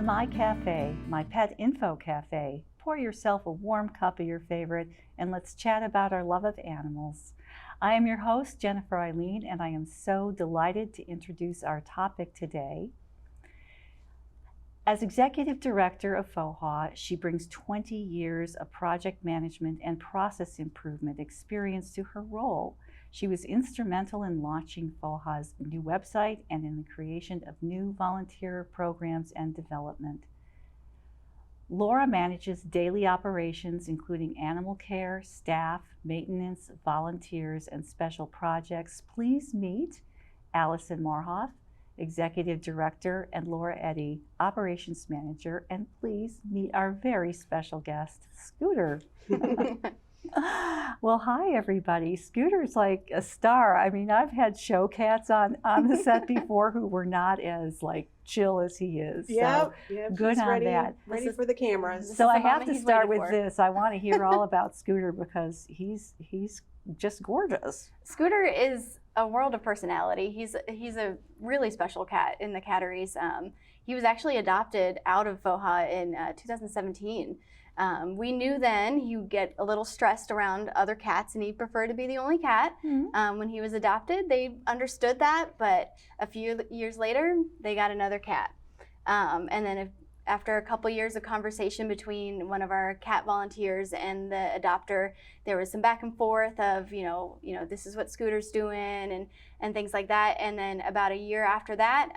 my cafe, my pet info cafe. Pour yourself a warm cup of your favorite and let's chat about our love of animals. I am your host, Jennifer Eileen, and I am so delighted to introduce our topic today. As Executive Director of FOHA, she brings 20 years of project management and process improvement experience to her role. She was instrumental in launching FOHA's new website and in the creation of new volunteer programs and development. Laura manages daily operations, including animal care, staff, maintenance, volunteers, and special projects. Please meet Allison Morhoff, Executive Director, and Laura Eddy, Operations Manager, and please meet our very special guest, Scooter. Well, hi everybody. Scooter's like a star. I mean, I've had show cats on the set before who were not as chill as he is. Yep, so yep, good on ready, that. Ready for the cameras. So I have to start with this. I want to hear all about Scooter because he's just gorgeous. Scooter is a world of personality. He's a really special cat in the catteries. He was actually adopted out of FOHA in 2017. We knew then he'd get a little stressed around other cats and he'd prefer to be the only cat. Mm-hmm. When he was adopted, they understood that, but a few years later, they got another cat. And then after a couple years of conversation between one of our cat volunteers and the adopter, there was some back and forth of, this is what Scooter's doing and things like that. And then about a year after that,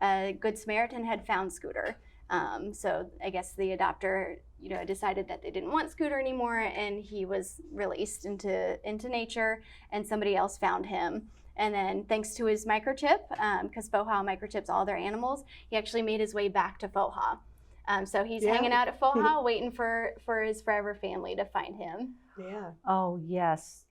a Good Samaritan had found Scooter. So I guess the adopter, decided that they didn't want Scooter anymore, and he was released into nature, and somebody else found him. And then thanks to his microchip, because FOHA microchips all their animals, he actually made his way back to FOHA. So he's hanging out at FOHA, waiting for his forever family to find him. Yeah. Oh, yes.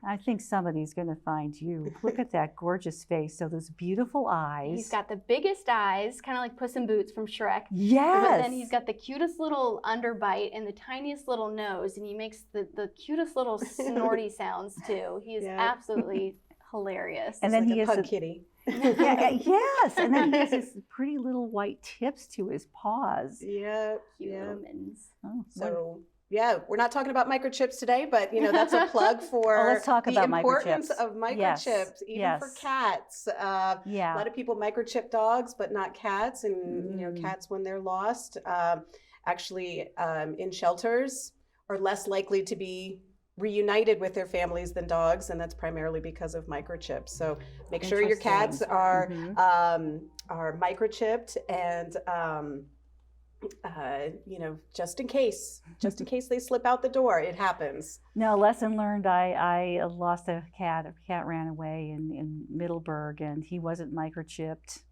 I think somebody's going to find you. Look at that gorgeous face. So those beautiful eyes. He's got the biggest eyes, kind of like Puss in Boots from Shrek. Yes. But then he's got the cutest little underbite and the tiniest little nose, and he makes the cutest little snorty sounds too. He is absolutely hilarious. And then like he a has pug kitty. Yes, and then he has his pretty little white tips to his paws. Yep. Cute little mittens. Oh, so. Yeah, we're not talking about microchips today, but that's a plug for let's talk about the importance microchips. of microchips, even for cats. A lot of people microchip dogs, but not cats, and cats when they're lost, actually in shelters are less likely to be reunited with their families than dogs, and that's primarily because of microchips. So make sure your cats are microchipped and. Just in case they slip out the door, it happens. No, lesson learned. I lost a cat. A cat ran away in Middleburg, and he wasn't microchipped,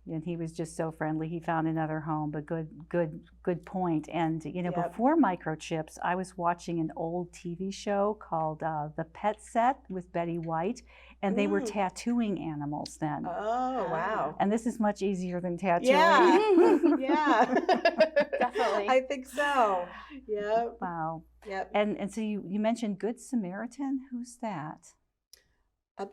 and he was just so friendly. He found another home. But good point. And before microchips, I was watching an old TV show called The Pet Set with Betty White. And they were tattooing animals then. Oh, wow. And this is much easier than tattooing. Yeah. Definitely. I think so. Yep. Wow. Yep. And so you mentioned Good Samaritan. Who's that?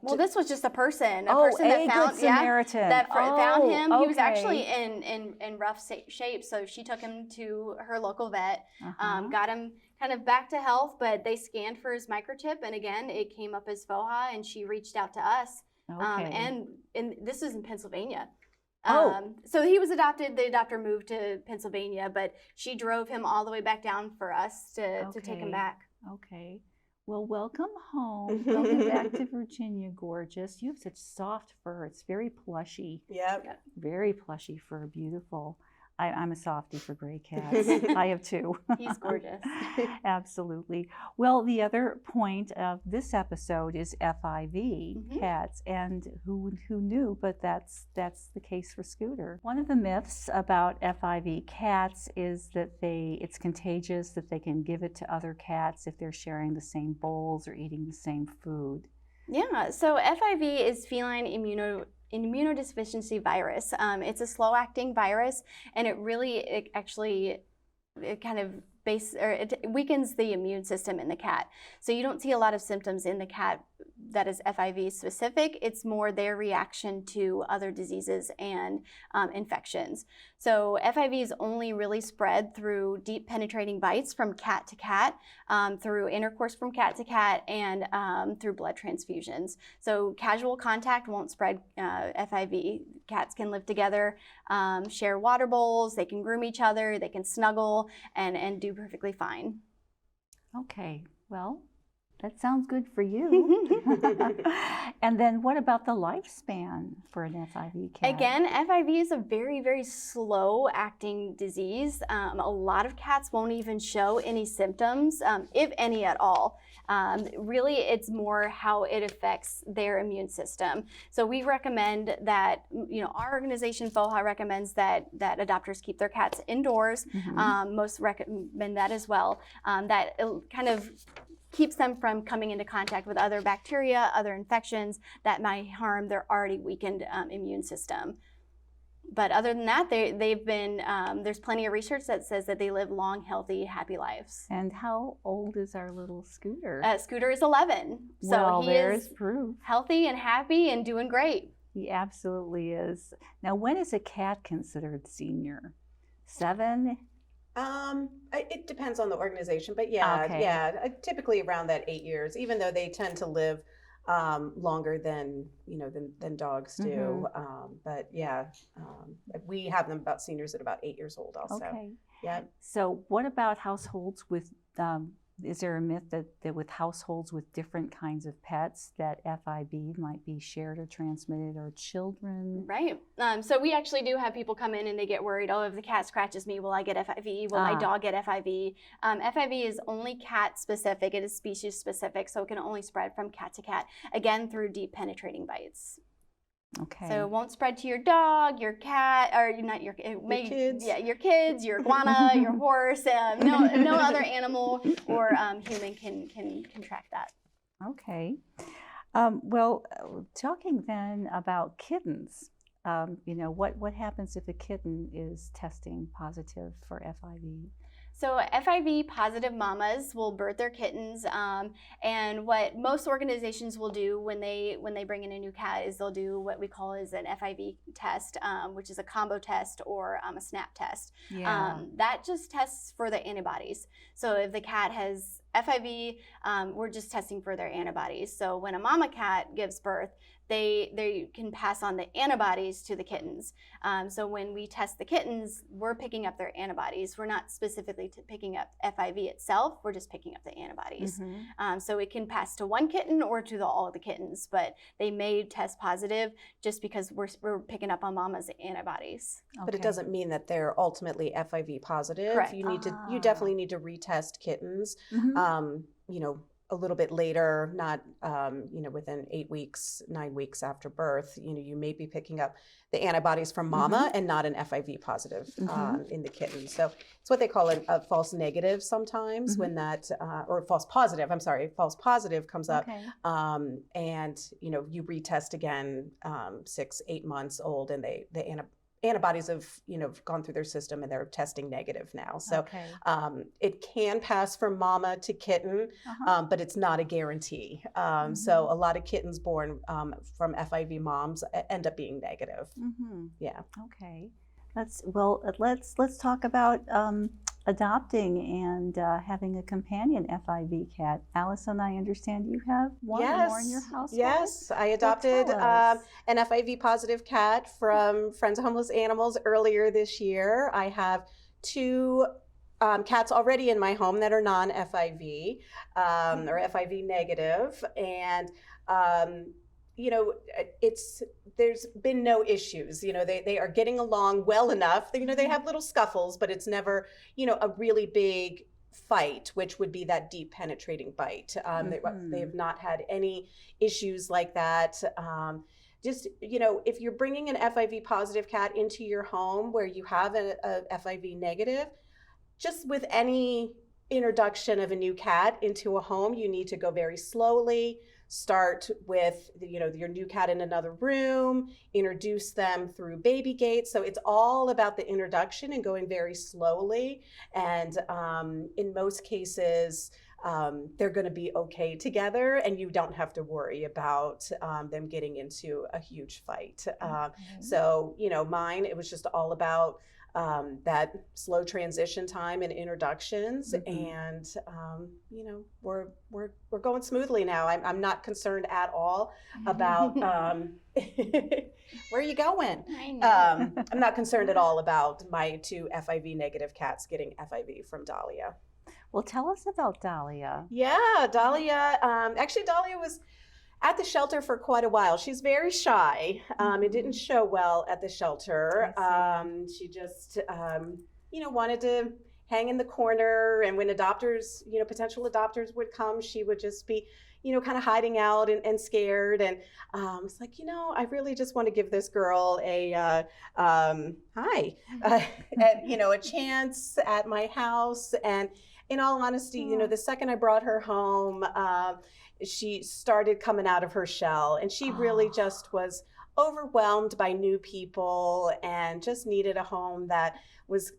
Well, this was just a person that found Good Samaritan. Found him. Okay. He was actually in rough shape, so she took him to her local vet, got him kind of back to health, but they scanned for his microchip, and again, it came up as FOHA, and she reached out to us. And this is in Pennsylvania. So he was adopted. The adopter moved to Pennsylvania, but she drove him all the way back down for us to take him back. Okay. Well, welcome home. Welcome back to Virginia, gorgeous. You have such soft fur. It's very plushy. Yep. Very plushy fur, beautiful. I'm a softie for gray cats. I have two. He's gorgeous. Absolutely. Well, the other point of this episode is FIV cats, and who knew, but that's the case for Scooter. One of the myths about FIV cats is that it's contagious, that they can give it to other cats if they're sharing the same bowls or eating the same food. Yeah, so FIV is feline immunodeficiency virus. It's a slow-acting virus, and it weakens the immune system in the cat. So you don't see a lot of symptoms in the cat that is FIV specific. It's more their reaction to other diseases and infections. So FIV is only really spread through deep penetrating bites from cat to cat, through intercourse from cat to cat, and through blood transfusions. So casual contact won't spread FIV. Cats can live together, share water bowls, they can groom each other, they can snuggle, and do perfectly fine. Okay, well, that sounds good for you. And then what about the lifespan for an FIV cat? Again, FIV is a very, very slow acting disease. A lot of cats won't even show any symptoms, if any at all. Really, it's more how it affects their immune system. So we recommend that, our organization FOHA recommends that adopters keep their cats indoors. Most recommend that as well. That kind of keeps them from coming into contact with other bacteria, other infections that might harm their already weakened immune system. But other than that, they've been, there's plenty of research that says that they live long, healthy, happy lives. And how old is our little Scooter? Scooter is 11. So well, he there's is proof. Healthy and happy and doing great. He absolutely is. Now, when is a cat considered senior? 7? It depends on the organization, but yeah, typically around that 8 years, even though they tend to live longer than dogs do. But yeah, we have them about seniors at about 8 years old also. Okay. Yeah. So what about households with, is there a myth that with households with different kinds of pets that FIV might be shared or transmitted, or children? Right. So we actually do have people come in and they get worried, oh, if the cat scratches me, will I get FIV? Will my dog get FIV? FIV is only cat specific. It is species specific, so it can only spread from cat to cat, again, through deep penetrating bites. Okay. So it won't spread to your dog, your cat, or not your kids. Yeah, your kids, your iguana, your horse. No other animal or human can contract that. Okay. Well, talking then about kittens, what happens if a kitten is testing positive for FIV? So FIV positive mamas will birth their kittens, and what most organizations will do when they bring in a new cat is they'll do what we call is an FIV test, which is a combo test or a SNAP test. Yeah. That just tests for the antibodies. So if the cat has FIV, we're just testing for their antibodies. So when a mama cat gives birth, they can pass on the antibodies to the kittens. So when we test the kittens, we're picking up their antibodies. We're not specifically picking up FIV itself, we're just picking up the antibodies. So it can pass to one kitten or to all of the kittens, but they may test positive just because we're picking up on mama's antibodies. Okay. But it doesn't mean that they're ultimately FIV positive. Correct. You definitely need to retest kittens. A little bit later, not within 8 weeks, 9 weeks after birth. You may be picking up the antibodies from mama and not an FIV positive in the kitten. So it's what they call a false negative sometimes when that, or false positive. I'm sorry, false positive comes up, and you retest again 6, 8 months old, and the antibodies have gone through their system and they're testing negative now. So it can pass from mama to kitten, but it's not a guarantee. So a lot of kittens born from FIV moms end up being negative. Yeah. Okay. Let's talk about adopting and having a companion FIV cat. Allison, I understand you have one or more in your household? Yes, I adopted an FIV positive cat from Friends of Homeless Animals earlier this year. I have 2 cats already in my home that are non-FIV or FIV negative, and there's been no issues. They are getting along well enough. They have little scuffles, but it's never, a really big fight, which would be that deep penetrating bite. They have not had any issues like that. If you're bringing an FIV positive cat into your home where you have a FIV negative, just with any introduction of a new cat into a home, you need to go very slowly. Start with your new cat in another room, introduce them through baby gates. So it's all about the introduction and going very slowly. And in most cases, they're going to be okay together, and you don't have to worry about them getting into a huge fight. So, mine, it was just all about that slow transition time and introductions, and we're going smoothly now. I'm not concerned at all about where are you going? I know. I'm not concerned at all about my 2 FIV negative cats getting FIV from Dahlia. Well, tell us about Dahlia. Yeah, Dahlia. Actually, Dahlia was at the shelter for quite a while. She's very shy. It didn't show well at the shelter. She just, wanted to hang in the corner. And when adopters, potential adopters would come, she would just be, kind of hiding out and scared. And it's like, I really just want to give this girl a hi, a chance at my house. And in all honesty, the second I brought her home, she started coming out of her shell, and she really just was overwhelmed by new people and just needed a home that was,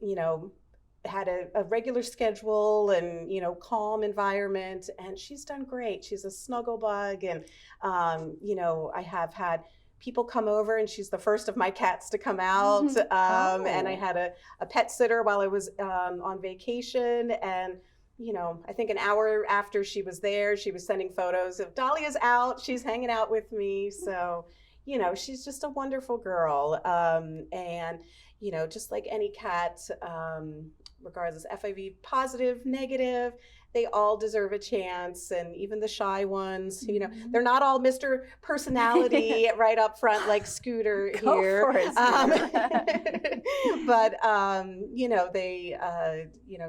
had a regular schedule and, calm environment. And she's done great. She's a snuggle bug. And, I have had people come over, and she's the first of my cats to come out. And I had a pet sitter while I was on vacation. And I think an hour after she was there, she was sending photos of Dahlia's out. She's hanging out with me. So, she's just a wonderful girl. And, just like any cat, regardless, FIV positive, negative, they all deserve a chance. And even the shy ones, they're not all Mr. Personality right up front like Scooter here. Go for it, but,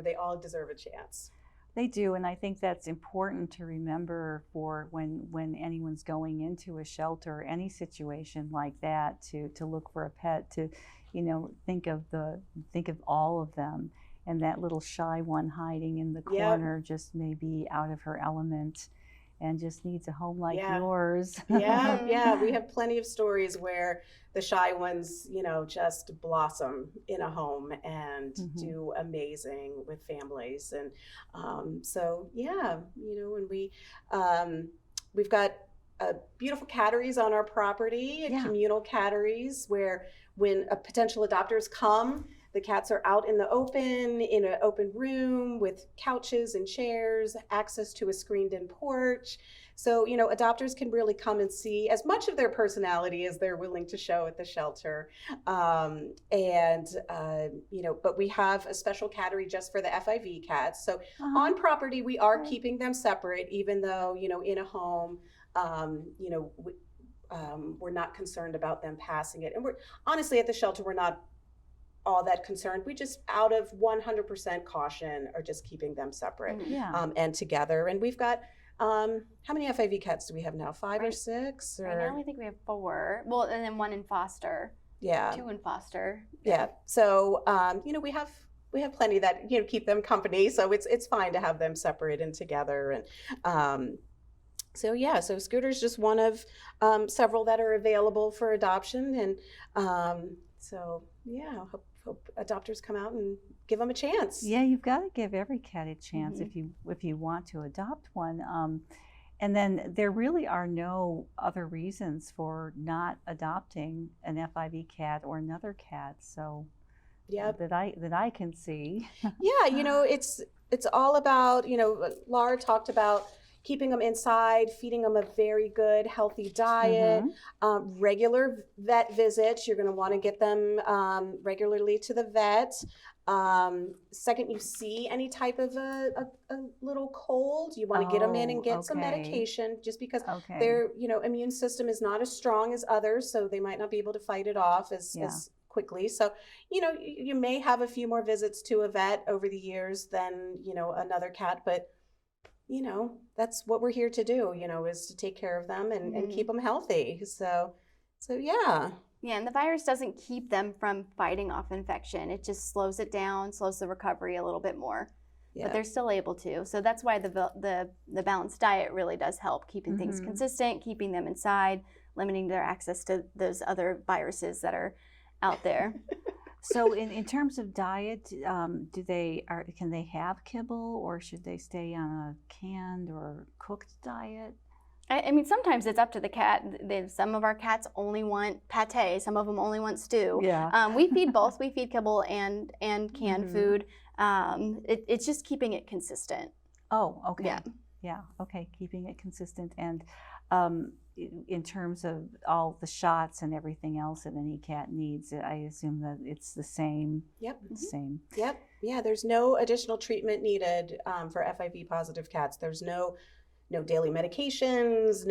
they all deserve a chance. They do, and I think that's important to remember for when anyone's going into a shelter or any situation like that, to look for a pet, to think of all of them, and that little shy one hiding in the corner just may be out of her element and just needs a home like yours. Yeah, we have plenty of stories where the shy ones, just blossom in a home and do amazing with families. And and we've got beautiful catteries on our property, communal catteries, where when potential adopters come, the cats are out in the open, in an open room with couches and chairs, access to a screened-in porch. So, adopters can really come and see as much of their personality as they're willing to show at the shelter. But we have a special cattery just for the FIV cats. So on property, we are keeping them separate, even though, in a home, we're not concerned about them passing it. And we're honestly at the shelter, we're not all that concerned. We just, out of 100% caution, are just keeping them separate and together. And we've got, how many FIV cats do we have now? 5 or 6? Or? Right now we think we have 4. Well, and then 1 in foster. Yeah. 2 in foster. Yeah. So, we have plenty that, keep them company. So it's fine to have them separate and together. And so Scooter's just one of several that are available for adoption. And hope adopters come out and give them a chance. Yeah, you've got to give every cat a chance if you want to adopt one. And then there really are no other reasons for not adopting an FIV cat or another cat. So that I can see. It's all about, Laura talked about keeping them inside, feeding them a very good, healthy diet, regular vet visits. You're going to want to get them regularly to the vet. Second, you see any type of a little cold, you want to get them in and get some medication, just because their immune system is not as strong as others, so they might not be able to fight it off as quickly. So, you may have a few more visits to a vet over the years than, another cat, but that's what we're here to do, is to take care of them and keep them healthy. So yeah. Yeah, and the virus doesn't keep them from fighting off infection. It just slows it down, slows the recovery a little bit more. Yeah. But they're still able to. So that's why the balanced diet really does help, keeping things consistent, keeping them inside, limiting their access to those other viruses that are out there. So in terms of diet, can they have kibble, or should they stay on a canned or cooked diet? I mean, sometimes it's up to the cat. Some of our cats only want pate. Some of them only want stew. Yeah. We feed both. We feed kibble and canned food. It's just keeping it consistent. Oh, okay. Yeah. Yeah. Okay. Keeping it consistent. And in terms of all the shots and everything else that any cat needs, I assume that it's the same. Yep. Same. Yep. Yeah. There's no additional treatment needed for FIV positive cats. There's no daily medications,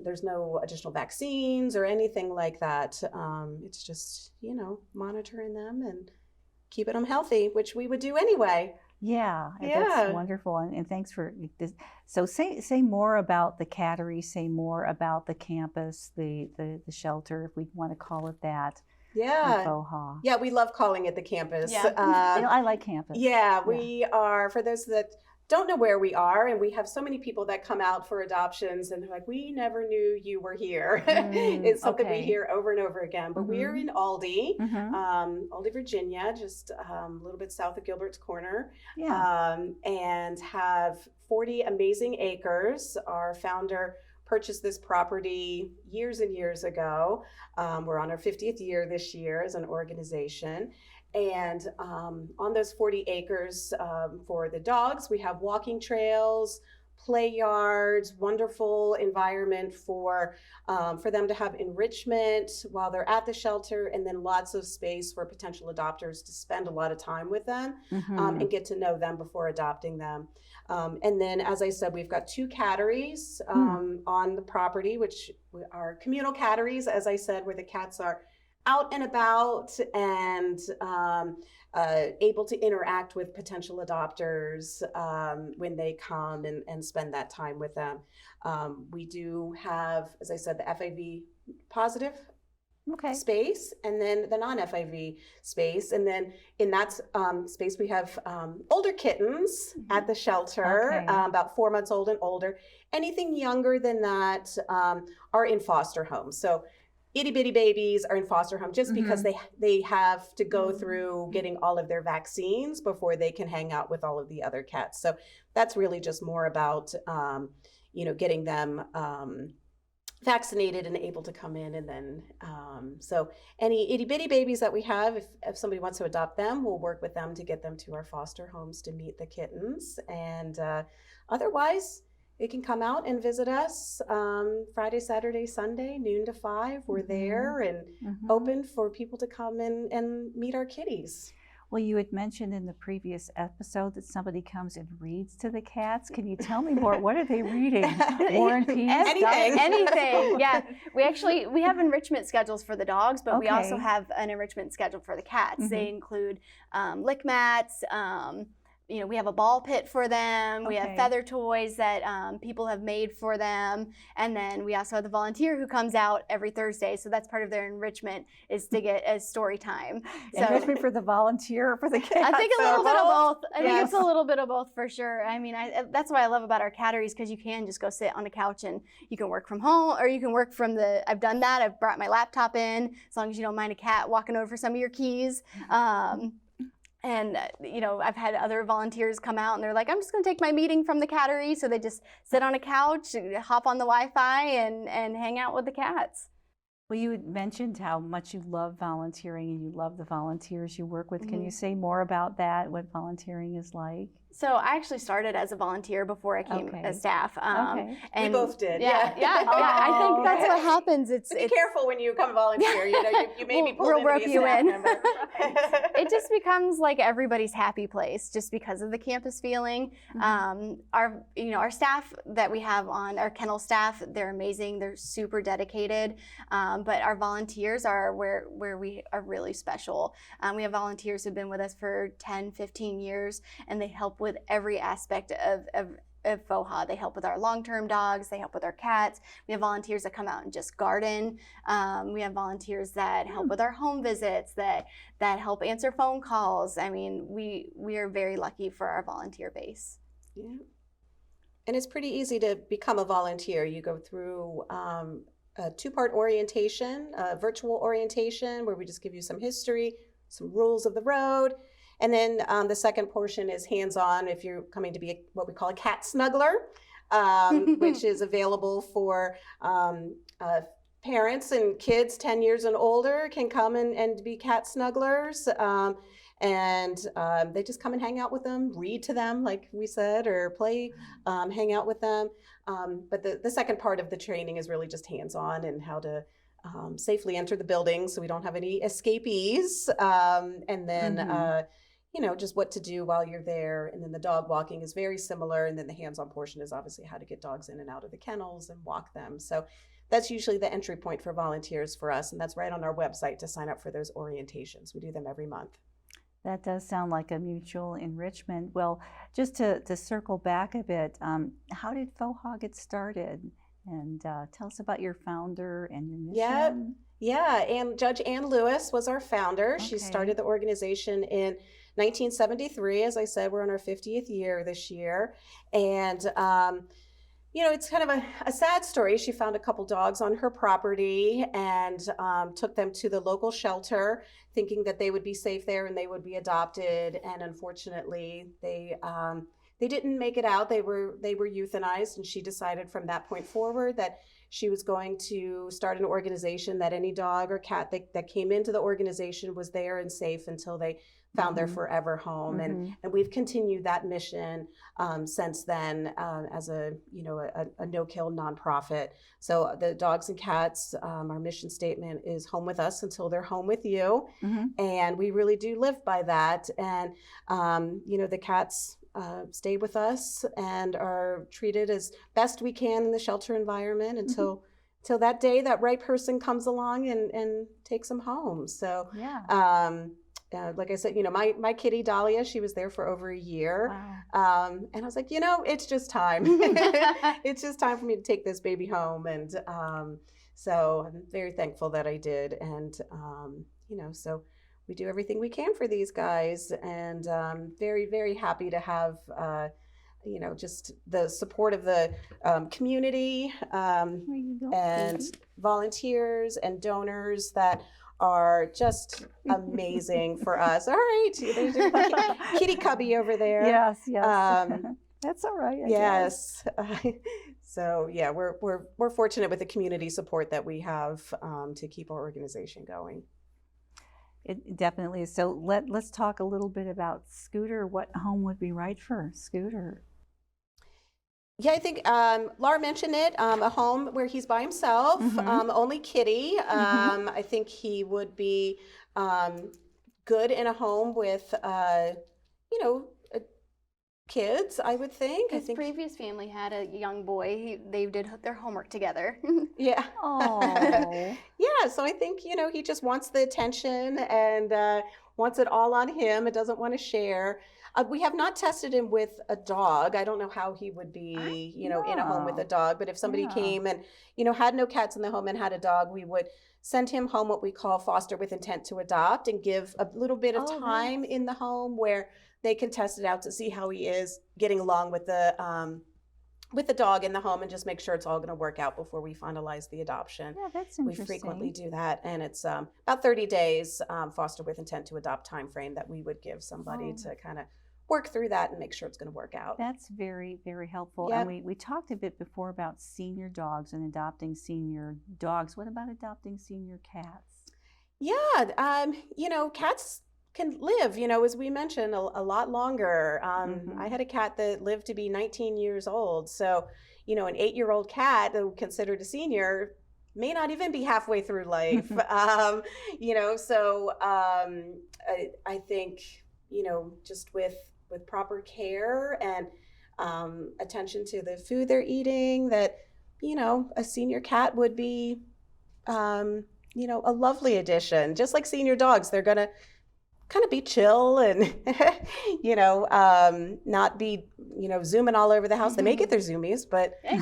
there's no additional vaccines or anything like that. It's just, monitoring them and keeping them healthy, which we would do anyway. Yeah, that's wonderful. And thanks for this. So say more about the cattery, say more about the campus, the shelter, if we want to call it that. Yeah. FOHA. Yeah, we love calling it the campus. Yeah. I like campus. Yeah, we are, for those that don't know where we are, and we have so many people that come out for adoptions and they're like, we never knew you were here. It's something we hear over and over again. But we're in Aldie, Aldie, Virginia, just a little bit south of Gilbert's Corner, and have 40 amazing acres. Our founder purchased this property years and years ago. We're on our 50th year this year as an organization. And on those 40 acres for the dogs, we have walking trails, play yards, wonderful environment for them to have enrichment while they're at the shelter, and then lots of space for potential adopters to spend a lot of time with them and get to know them before adopting them. And then, as I said, we've got 2 catteries on the property, which are communal catteries, as I said, where the cats are out and about and able to interact with potential adopters when they come and spend that time with them. We do have, as I said, the FIV positive space, and then the non-FIV space. And then in that space, we have older kittens at the shelter, about 4 months old and older. Anything younger than that are in foster homes. So itty bitty babies are in foster home just because they have to go through getting all of their vaccines before they can hang out with all of the other cats. So that's really just more about, getting them vaccinated and able to come in. And then, so any itty bitty babies that we have, if somebody wants to adopt them, we'll work with them to get them to our foster homes to meet the kittens. And otherwise, they can come out and visit us Friday, Saturday, Sunday, noon to 5. We're there and open for people to come in and meet our kitties. Well, you had mentioned in the previous episode that somebody comes and reads to the cats. Can you tell me more? What are they reading? War and Peace? Anything. Yeah. We have enrichment schedules for the dogs, but we also have an enrichment schedule for the cats. They include lick mats, we have a ball pit for them. We have feather toys that people have made for them. And then we also have the volunteer who comes out every Thursday. So that's part of their enrichment, is to get a story time. So, enrichment for the volunteer or for the cats? I think a little bit of both. I think it's a little bit of both for sure. I mean, that's what I love about our catteries, because you can just go sit on a couch and you can work from home, or you can work from I've done that. I've brought my laptop in, as long as you don't mind a cat walking over some of your keys. And, I've had other volunteers come out and they're like, I'm just going to take my meeting from the cattery. So they just sit on a couch, hop on the Wi-Fi and hang out with the cats. Well, you had mentioned how much you love volunteering and you love the volunteers you work with. Can you say more about that, what volunteering is like? So I actually started as a volunteer before I came as staff. And we both did. Yeah. I think that's what happens. Be careful when you come volunteer. You may be pulled into be a staff member. It just becomes like everybody's happy place, just because of the campus feeling. Our staff that we have on our kennel staff, they're amazing. They're super dedicated. But our volunteers are where we are really special. We have volunteers who've been with us for 10, 15 years, and they help with every aspect of FOHA. They help with our long-term dogs. They help with our cats. We have volunteers that come out and just garden. We have volunteers that help with our home visits, that help answer phone calls. I mean, we are very lucky for our volunteer base. Yeah. And it's pretty easy to become a volunteer. You go through a two-part orientation, a virtual orientation where we just give you some history, some rules of the road. And then the second portion is hands-on if you're coming to be what we call a cat snuggler, which is available for parents and kids 10 years and older can come and be cat snugglers. They just come and hang out with them, read to them, like we said, or play, hang out with them. But the second part of the training is really just hands-on and how to safely enter the building so we don't have any escapees. And then, just what to do while you're there. And then the dog walking is very similar. And then the hands-on portion is obviously how to get dogs in and out of the kennels and walk them. So that's usually the entry point for volunteers for us. And that's right on our website to sign up for those orientations. We do them every month. That does sound like a mutual enrichment. Well, just to circle back a bit, how did FOHA get started? And tell us about your founder and your mission. Yeah. And Judge Ann Lewis was our founder. Okay. She started the organization in 1973. As I said, we're on our 50th year this year. And, it's kind of a sad story. She found a couple dogs on her property and took them to the local shelter, thinking that they would be safe there and they would be adopted. And unfortunately, they didn't make it out. They were euthanized, and she decided from that point forward that she was going to start an organization that any dog or cat that came into the organization was there and safe until they found their forever home. And we've continued that mission since then as a no-kill nonprofit. So the dogs and cats, our mission statement is home with us until they're home with you. And we really do live by that. And, the cats stay with us and are treated as best we can in the shelter environment until that day that right person comes along and takes them home. So, like I said, my kitty Dahlia, she was there for over a year. Wow. And I was like, it's just time. It's just time for me to take this baby home. And so I'm very thankful that I did. And, so we do everything we can for these guys, and very, very happy to have, just the support of the community and volunteers and donors that are just amazing for us. All right, there's your kitty cubby over there. Yes. That's all right. I guess. So yeah, we're fortunate with the community support that we have to keep our organization going. It definitely is. So let's talk a little bit about Scooter. What home would be right for Scooter? Yeah, I think Laura mentioned it, a home where he's by himself, only kitty. I think he would be good in a home with, kids, I would think. His previous family had a young boy. They did their homework together. Yeah. Oh. Yeah, so I think, he just wants the attention and wants it all on him. It doesn't want to share. We have not tested him with a dog. I don't know how he would be, in a home with a dog. But if somebody came and, had no cats in the home and had a dog, we would send him home what we call foster with intent to adopt and give a little bit of time in the home where they can test it out to see how he is getting along with the dog in the home and just make sure it's all going to work out before we finalize the adoption. Yeah, that's interesting. We frequently do that, and it's about 30 days foster with intent to adopt time frame that we would give somebody to kind of work through that and make sure it's going to work out. That's very, very helpful. Yep. And we talked a bit before about senior dogs and adopting senior dogs. What about adopting senior cats? Yeah, cats can live, as we mentioned, a lot longer. I had a cat that lived to be 19 years old. So, an 8-year-old cat that we considered a senior may not even be halfway through life. I think, just with proper care and attention to the food they're eating, that, a senior cat would be, a lovely addition. Just like senior dogs, they're going to kind of be chill and, not be, zooming all over the house. They may get their zoomies, but, you're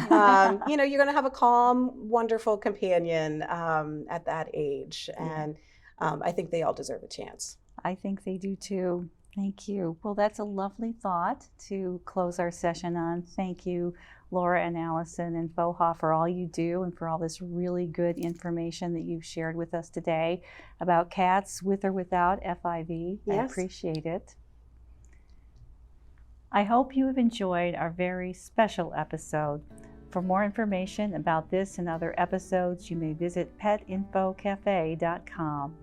going to have a calm, wonderful companion at that age. And I think they all deserve a chance. I think they do too. Thank you. Well, that's a lovely thought to close our session on. Thank you Laura and Allison and FOHA, for all you do and for all this really good information that you've shared with us today about cats with or without FIV. Yes. I appreciate it. I hope you have enjoyed our very special episode. For more information about this and other episodes, you may visit petinfocafe.com.